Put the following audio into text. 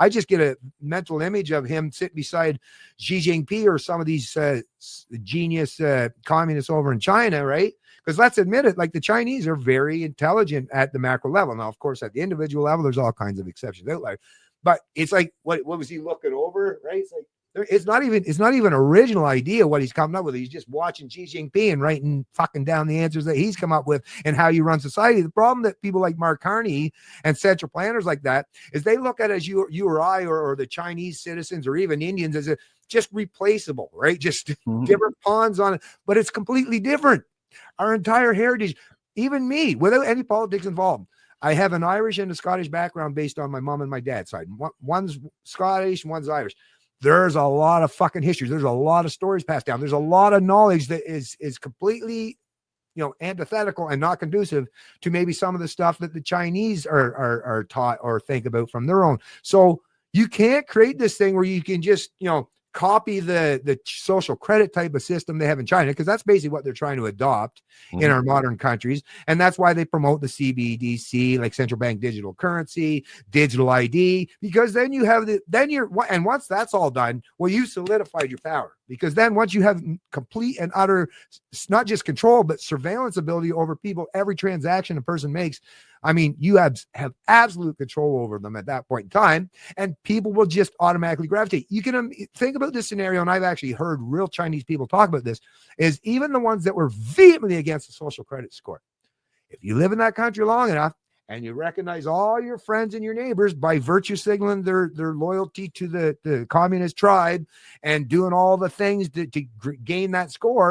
I just get a mental image of him sitting beside Xi Jinping or some of these genius communists over in China, right? Because let's admit it, like the Chinese are very intelligent at the macro level. Now, of course, at the individual level, there's all kinds of exceptions out there. But it's like, what was he looking over, right? It's like, it's not even original idea what he's coming up with. He's just watching Xi Jinping and writing fucking down the answers that he's come up with and how you run society. The problem that people like Mark Carney and central planners like that is they look at it as you or I or the Chinese citizens or even Indians as just replaceable, right? Just different pawns on it, but it's completely different. Our entire heritage, even me, without any politics involved. I have an Irish and a Scottish background based on my mom and my dad's side. One's Scottish, one's Irish. There's a lot of fucking histories. There's a lot of stories passed down. There's a lot of knowledge that is completely, antithetical and not conducive to maybe some of the stuff that the Chinese are taught or think about from their own. So you can't create this thing where you can just, copy the social credit type of system they have in China, because that's basically what they're trying to adopt in our modern countries. And that's why they promote the CBDC, like central bank digital currency, digital ID, because then you have and once that's all done, well, you solidified your power, because then once you have complete and utter, not just control, but surveillance ability over people, every transaction a person makes, I mean, you have absolute control over them at that point in time, and people will just automatically gravitate. You can think about this scenario, and I've actually heard real Chinese people talk about this, is even the ones that were vehemently against the social credit score. If you live in that country long enough and you recognize all your friends and your neighbors by virtue signaling their loyalty to the communist tribe and doing all the things to gain that score,